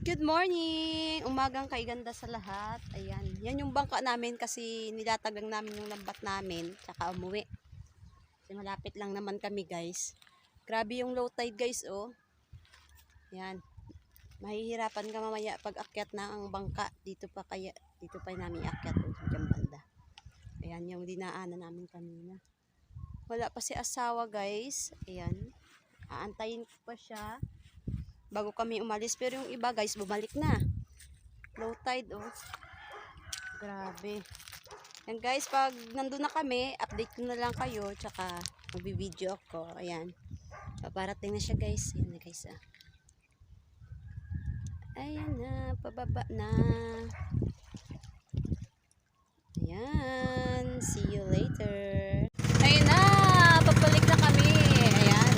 Good morning! Umagang kaiganda sa lahat. Ayan. Yan yung bangka namin kasi nilatag lang namin yung lambat namin. Tsaka umuwi. Kasi malapit lang naman kami guys. Grabe yung low tide guys oh. Ayan. Mahihirapan ka mamaya pag akyat na ang bangka. Dito pa namin akyat oh, dyan banda. Ayan yung dinaanan namin kanina. Wala pa si asawa guys. Ayan. Aantayin ko pa siya bago kami umalis, pero yung iba guys bumalik na. Low tide oh. Grabe. Yan guys, pag nandun na kami, update ko na lang kayo, tsaka magbibideo ako. Ayan. Paparating na siya guys. Yan na guys ah. Ayan na, pababa na. Ayan. See you later. Ayan na, pabalik na kami. Ayan.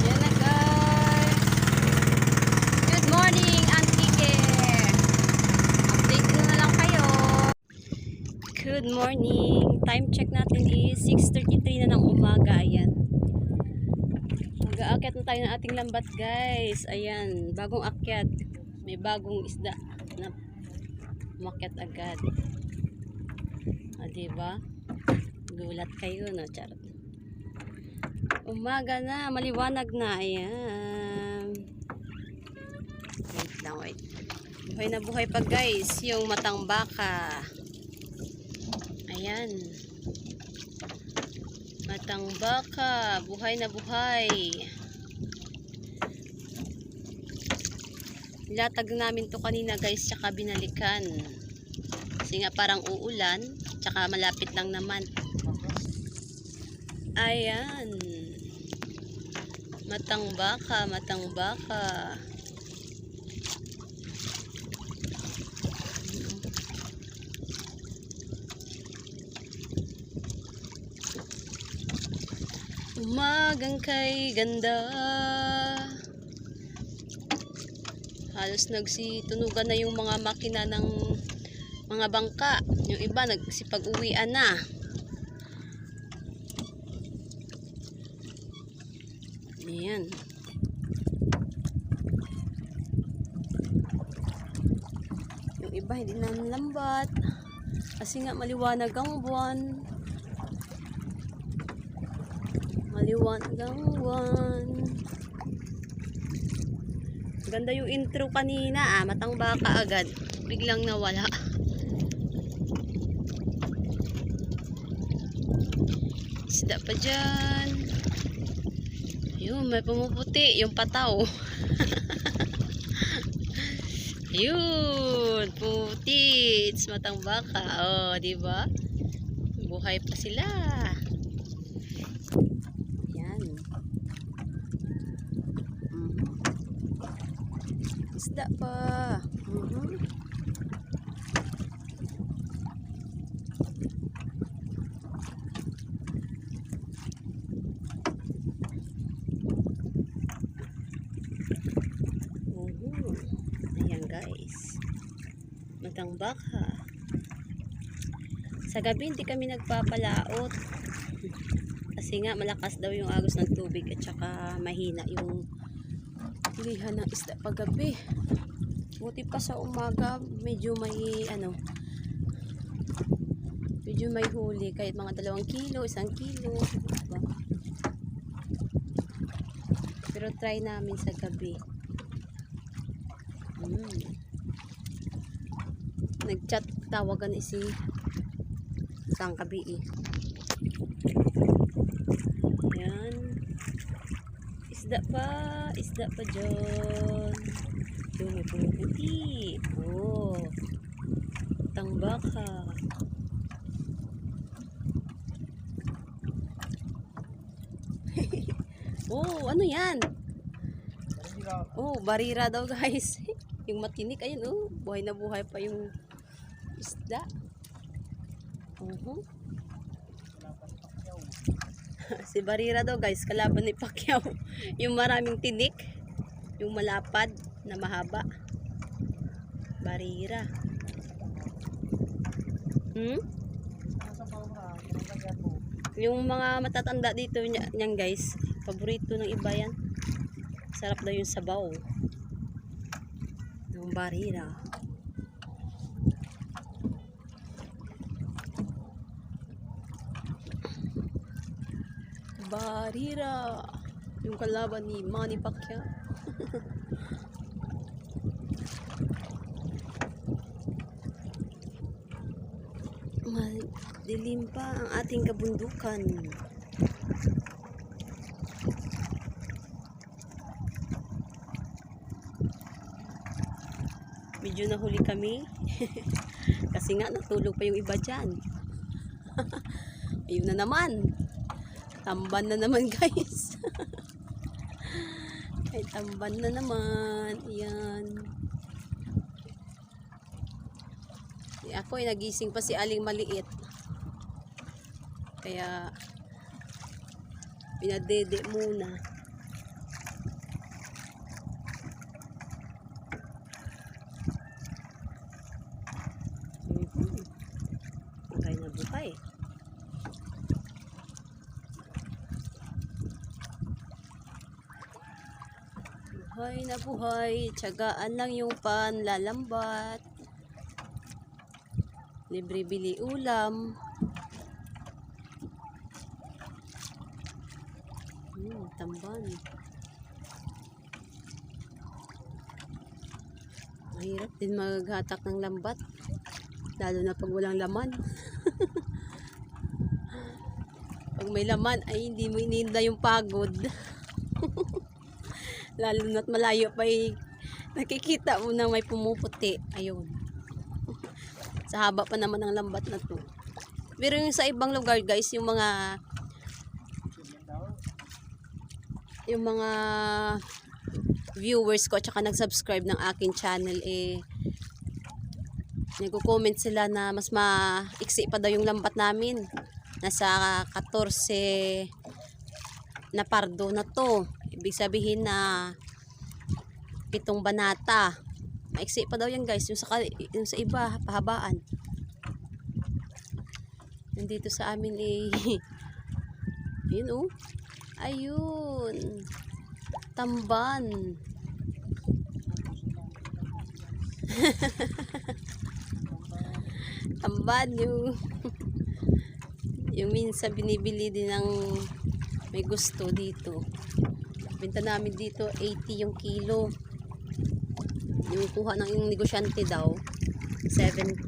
Ayan na guys. Good morning, Auntie Ke. Update ko na lang kayo. Good morning. Time check natin is 6:33 na ng umaga. Ayan. Mag-aakyat na tayo ng ating lambat guys. Ayan. Bagong akyat. May bagong isda na umakyat agad. Diba? Gulat kayo no, charot. Umaga na, maliwanag na. Ayan. Wait lang, wait. Buhay na buhay pa guys, yung matang baka. Ayan. Matang baka, buhay na buhay. Nilatag namin to kanina guys, tsaka binalikan. Kasi nga parang uulan, tsaka malapit lang naman. Ayan. Matang baka, matang baka. Umagang kay ganda. Halos nagsitunugan na yung mga makina ng mga bangka. Yung iba nagsipag-uwian na. Ayan. Yung iba hindi na lambat. Kasi nga maliwanag ang buwan. Maliwanag ang buwan. Ganda yung intro kanina ah. Matang baka agad. Biglang nawala. Isda pa dyan. Yun, may pumuputi. Yung pataw. Yun. Puti. It's matang baka. Oh, diba? Buhay pa sila. Yan. Isda pa. Ayan guys, matang baka. Sa gabi hindi kami nagpapalaot kasi nga malakas daw yung agos ng tubig at saka mahina yung lihan ng isda paggabi. Buti pa sa umaga medyo may medyo may huli, kahit mga 2 kilo, 1 kilo, diba? Pero try namin sa gabi. Nag-chat tawagan si sang kabi eh. Ayan. Isda pa dyan. Yung may pumuputi. Oh, matang baka. Oh, ano yan? Oh, barira daw guys. Yung matinik, ayun oh, buhay na buhay pa yung isda. Si barira daw guys, kalaban ni Pacquiao. Yung maraming tinik, yung malapad na mahaba. Barira. Yung mga matatanda dito niyan guys, paborito ng iba yan. Sarap daw yung sabaw ng barira. Barira. Yung kalaban ni Manny Pacquiao. Madilim pa ang ating kabundukan. Medyo nahuli kami. Kasi nga natulog pa yung iba dyan. Ayun na naman. Tamban na naman guys. Ay tamban na naman. Ayan. Ako ay nagising pa si Aling Maliit. Kaya pinadede muna. Buhay na buhay. Buhay na buhay. Tiyagaan lang yung panlalambat. Libre bili ulam. Tamban. Mahirap din maghatak ng lambat. Lalo na pag walang laman. Pag may laman ay hindi mo iniinda yung pagod. Lalo na't malayo pa nakikita mo na may pumuputi. Ayun. Sa haba pa naman ng lambat na to. Pero yung sa ibang lugar guys, yung mga viewers ko at saka nag-subscribe ng aking channel nagko-comment sila na mas maiksi pa daw yung lambat namin. Nasa 14 na pardo na to. Ibig sabihin na 7 banata. Maiksi pa daw yan guys. Yung sa iba, pahabaan. Nandito sa amin yun oh. Ayun. Tamban. Tamban yung minsan binibili din ng may gusto dito. Benta namin dito 80 yung kilo. Yung kuha ng negosyante daw 70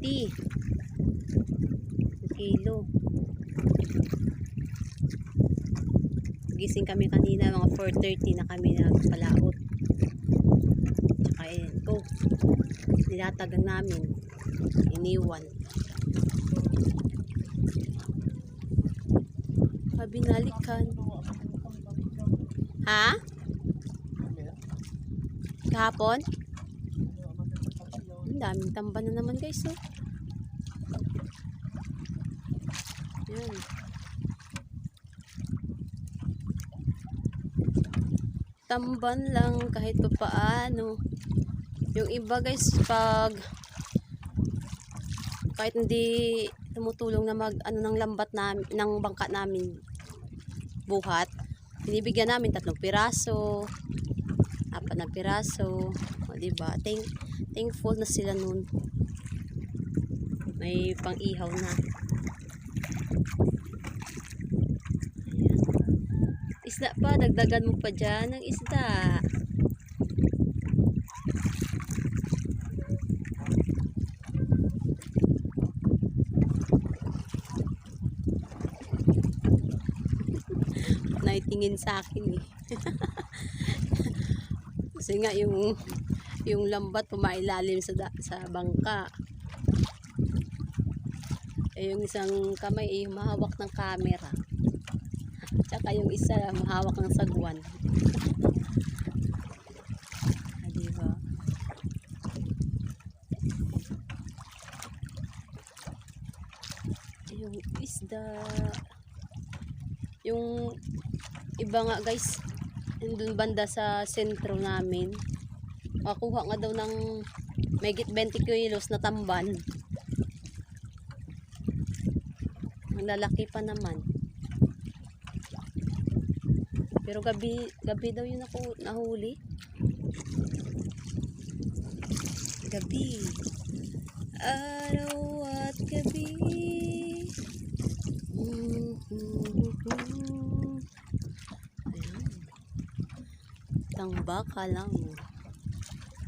kilo. Gising kami kanina mga 4:30 na kami nagpalaot. Tsaka nilatag namin iniwan. Binalikan. Ha? Kahapon? Ang daming tamban na naman guys oh. Yan. Tamban lang kahit pa paano. Yung iba guys kahit hindi tumutulong na ng lambat namin, ng bangka namin buhat, binibigyan namin 3 piraso, 4 na piraso, o diba? Thankful na sila nun. May pang-ihaw na. Ayan. Isda pa, dagdagan mo pa dyan ng isda. Naitingin sa akin eh. Kasi nga yung lambat pumailalim sa bangka. Yung isang kamay ay mahawak ng camera. Tsaka yung isa mahawak ng sagwan. Diba? Yung isda. Yung iba nga guys, doon banda sa sentro namin, makuha nga daw ng megit 20 kilos na tamban. Ang lalaki pa naman. Pero gabi daw yun ako nahuli. Gabi. Araw at gabi. Ayan. Tangbaka lang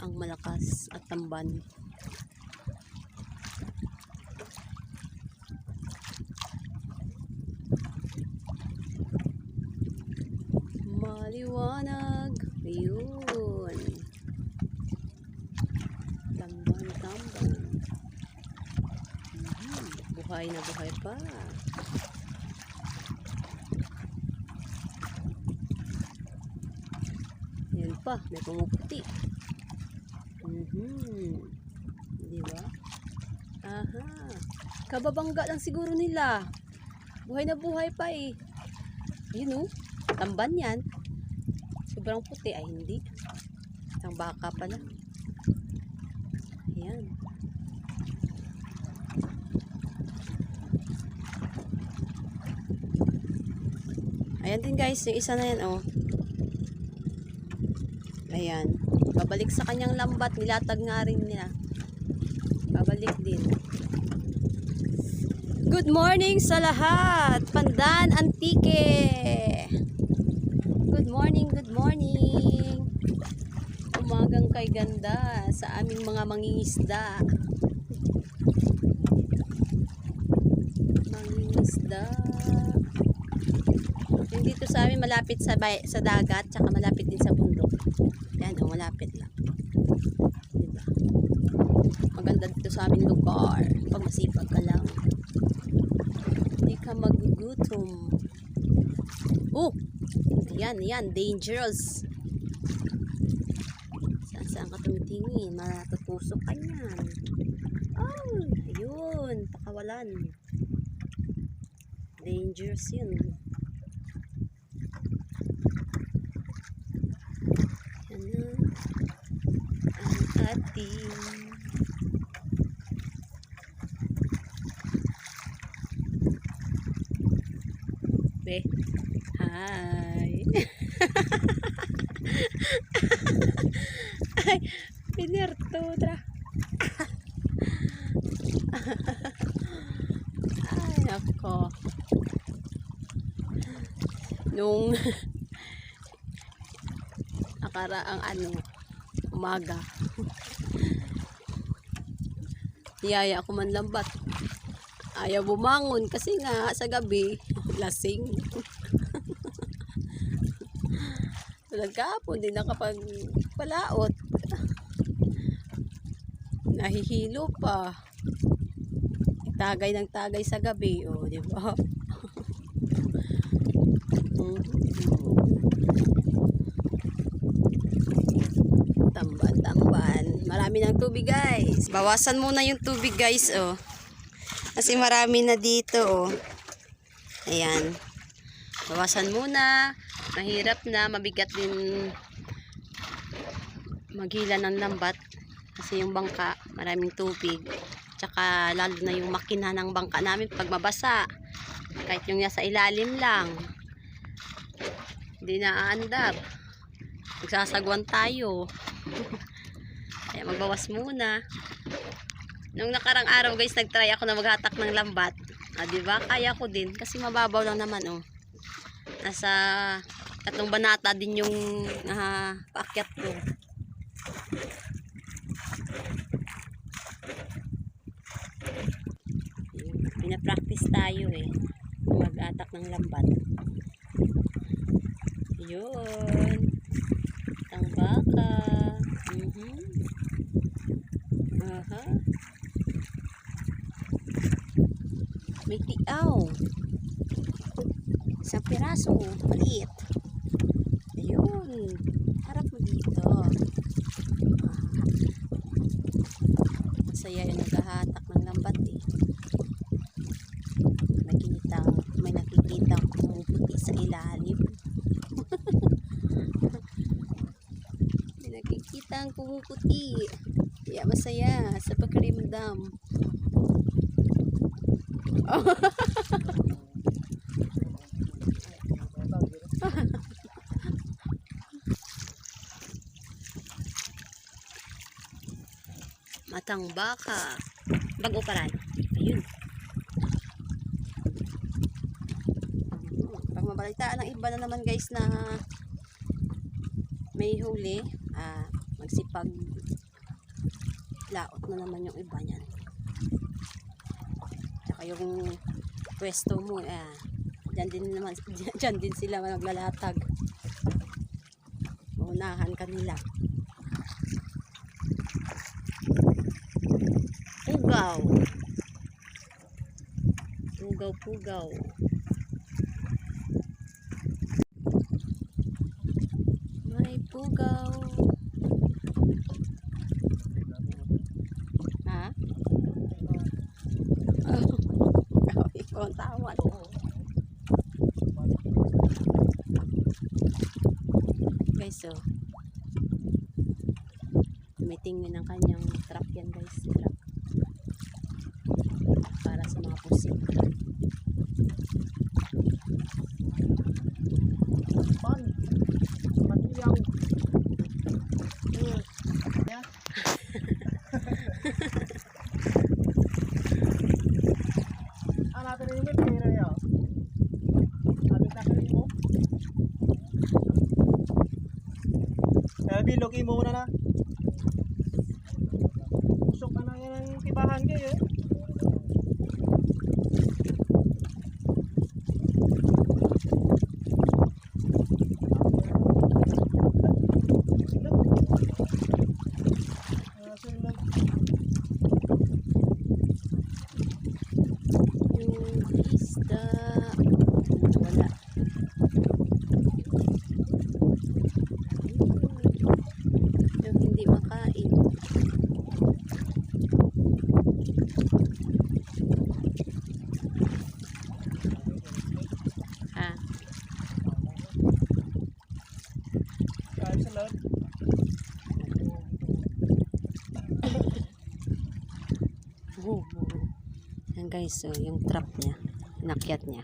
ang malakas at tamban. Maliwanag. Ayun. Tamban. Buhay na buhay pa. Yan pa, may pumuputi. Di ba? Aha. Kababangga lang siguro nila. Buhay na buhay pa eh. Ayun oh. Tamban yan. Sobrang puti. Ay hindi. Isang baka pala. Ayan. Ayan din guys. Yung isa na yan oh. Ayan. Babalik sa kanyang lambat. Nilatag nga rin niya. Babalik din. Good morning sa lahat. Pandan Antique. Good morning, good morning. Umagang kay ganda sa aming mga mangingisda. Mangingisda. Yung dito sa amin malapit sa dagat, tsaka malapit din sa bundok. Yan, oh, malapit lang. Diba? Maganda dito sa aming lugar. Pag masipag ka lang. Hindi ka magugutom. Oh! Ayan, dangerous. Saan ka tumitingin? Matutusok ka yan. Oh, ayun, pakawalan. Dangerous yun. Yan na. Ang ating hi. Ay, pinertura. Ay, ako. Nung nakaraang umaga. Niyaya ako manlambat. Ayaw bumangon kasi nga sa gabi lasing. Nagkapon din nakapagpalaot. Nahihilo pa. Tagay ng tagay sa gabi, oh, di ba? Tamban. Marami ng tubig, guys. Bawasan muna yung tubig, guys, oh. Kasi marami na dito, oh. Ayan. Bawasan muna. Mahirap na, mabigat din maghila ng lambat. Kasi yung bangka, maraming tubig. Tsaka lalo na yung makina ng bangka namin pag mabasa. Kahit yung nasa ilalim lang. Hindi na aandar. Magsasagwan tayo. Kaya magbawas muna. Nung nakarang araw guys, nagtry ako na maghatak ng lambat. Diba? Kaya ko din. Kasi mababaw lang naman oh. Nasa 3 banata din yung paakyat ko. Pinapractice tayo eh. Mag-atak ng lambat. Yun. Tangbaka. Aha. May tiaw. Isang piraso. Maliit. Ayun. Harap mo dito. Masaya yung naghahatak ng lambat eh. May nakikita pumuputi sa ilalim. May nakikita ang pumuputi. Kaya masaya sa pagkarimdam. Matang baka. Bago pa rin. Ayun. Pag mabalitaan ng iba na naman guys na may huli, magsipag laot na naman yung iba niyan. Tsaka yung pwesto mo, dyan din sila maglalatag. Unahan kanila. Pugaw. Pugaw. May pugaw. Ha? Ikaw ang tawad. Guys, so tumitingin ang kanyang trap yan guys. Trap. Para sa mga pusit. Matiyang. Natin rin yung pera niya. Sabi na kayo mo. Bilogi mo muna na. Usok ka na yan ang tibahan kayo eh. Yan guys, so yung trap niya, inakyat niya.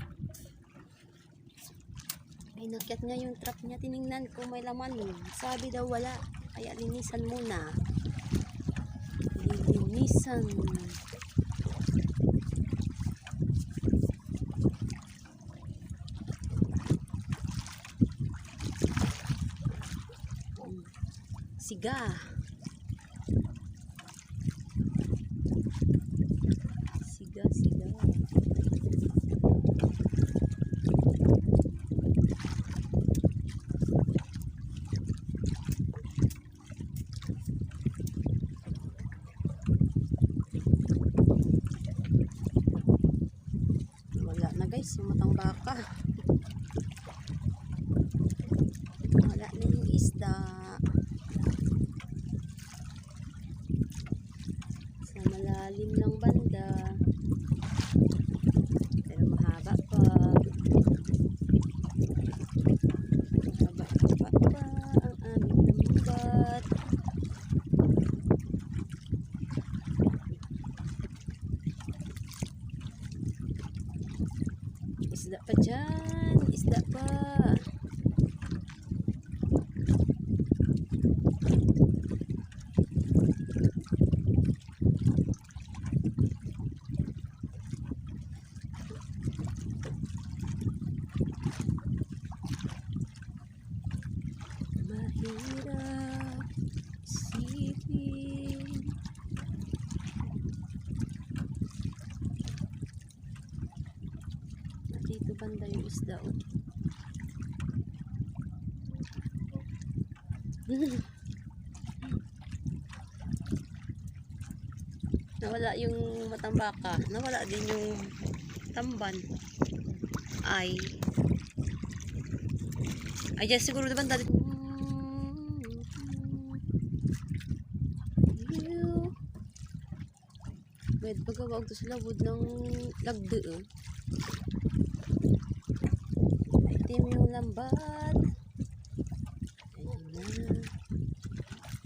Inakyat niya yung trap niya, tiningnan ko may laman. Sabi daw wala, kaya linisan muna. Linisan. Siga. Wala na guys, yung matang baka. Wala na yung isda. Sa malalim ng banda. Pero mahaba pa. Mahaba pa ang aming lambat. Isda pa dyan. Isda pa. Mahirap isipin. Dito banda yung isda. Nawala yung matambaka. Nawala din yung tamban. Ay, dyan siguro diba dati. Wait, pagkawag to sa labod ng lagde eh. Itim yung lambat. Ayun na.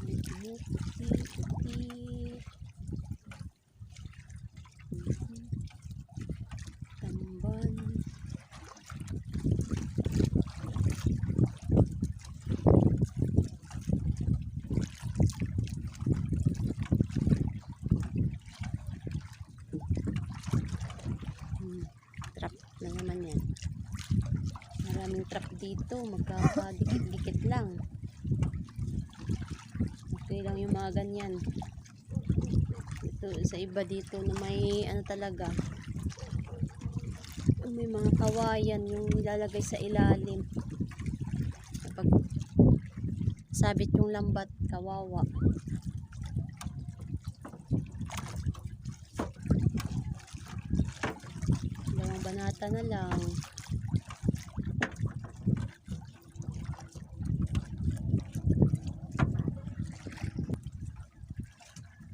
Medyo puti-puti. Tamban. dito, magkakadikit-dikit lang. Okay lang yung mga ganyan. Ito, sa iba dito na may ano talaga, may mga kawayan yung nilalagay sa ilalim. Kapag sabit yung lambat, kawawa. Dalawang banata na lang.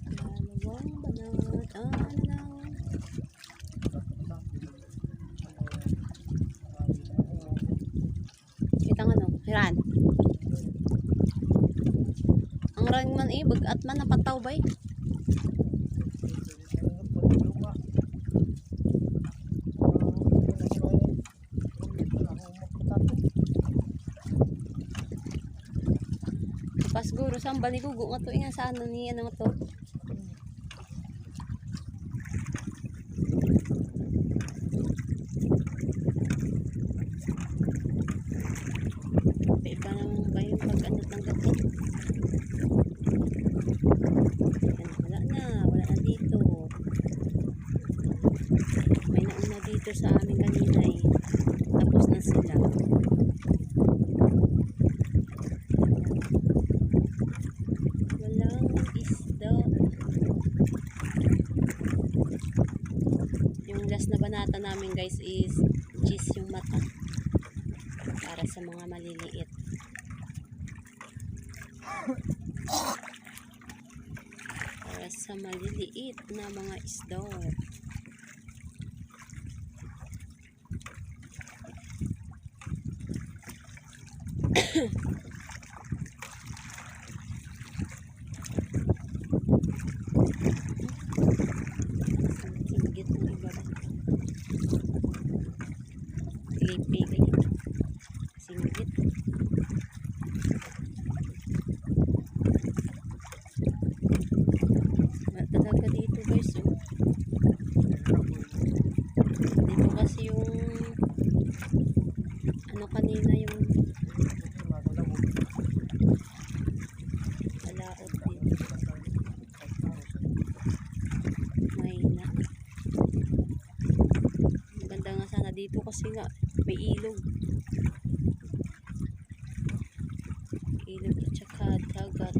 Dalawang banata na lang. Kitang ano, hiran. Ang ran man bagat man napataw bay. Pas guro sa baligugo nga to inga sa ano ni ano to. Iba naman ba yung pag-anot ng gato? Wala na dito. May nauna dito sa amin kanina eh. Tapos na sila. Walang isda. Yung last na banata namin guys is cheese yung mata. Para sa mga maliliit. Para sa maliliit na mga isda. Singgit ng iba ba? Pili-pili. Singgit. Wala talaga dito guys. Oh. Dito kasi yung ano kanina yung palaot dito. May na. Maganda nga sana dito kasi nga may ilog. Ilog at saka dagat.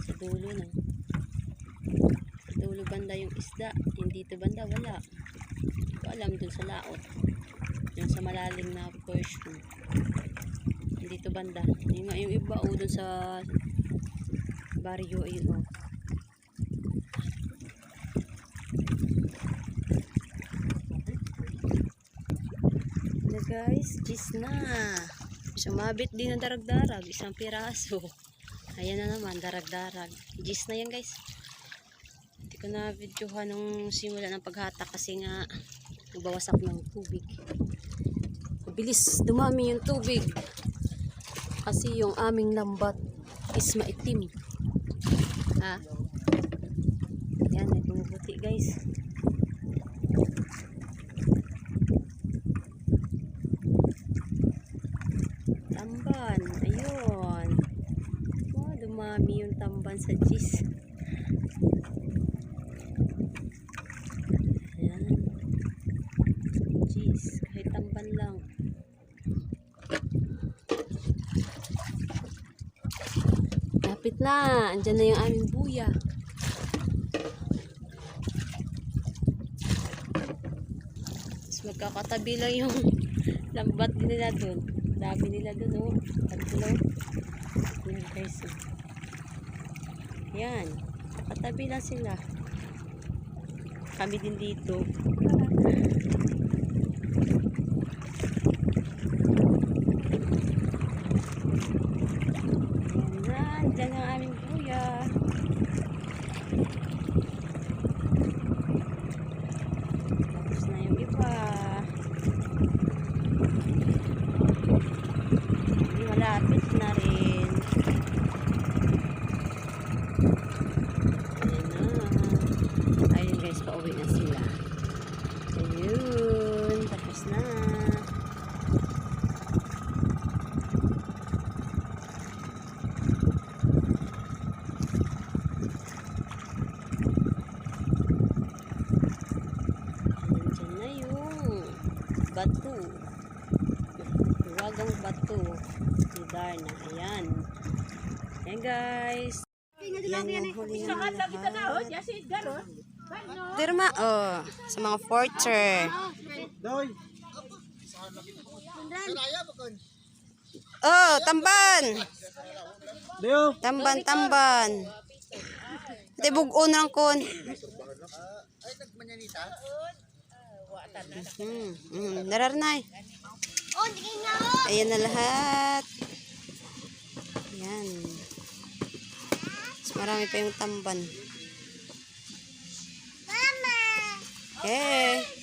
Sa dulo na. Sa dulo banda yung isda. Hindi dito banda wala. Hindi ko alam dun sa laot. Yung sa malalim na portion. Hindi dito banda. Yung nga yung iba o dun sa baryo ayun o. Ano guys, cheese na. Sumabit din ang darag-darag, isang piraso. Ayan na naman, darag-darag. Cheese na yan guys. Hindi ko na videohan nung simula ng paghatak kasi nga nagbawasak ng tubig. Mabilis dumami yung tubig. Kasi yung aming lambat is maitim. Ha? Ayan, may bumubuti guys. Tamban, ayun. Oh, dumami yung tamban sa cheese. Ayan. Cheese, kahit tamban lang. Lapit na, andyan na yung aming buya. Tapos magkakatabi lang yung lambat nila dun. Dami nila dun, oh. Tatlo. Yan guys. Yan. Katabi lang sila. Kami din dito. Yan na. Diyan ang aming kuya. Tapos na yung iba. Malapit na rin. Ayan na. Ayun guys, pauwi na sila. Ayan umbagang bato ni Darna. Ayan. Ayan guys. Yan yung huli ng lahat. Dirma, oh, sa mga forger. Doy. Oh, tamban. Leo. Tamban, tamban. Ito bugon lang kon. Nararnay. Ayan na lahat. Ayan. Mas marami pa yung tamban. Mama! Okay.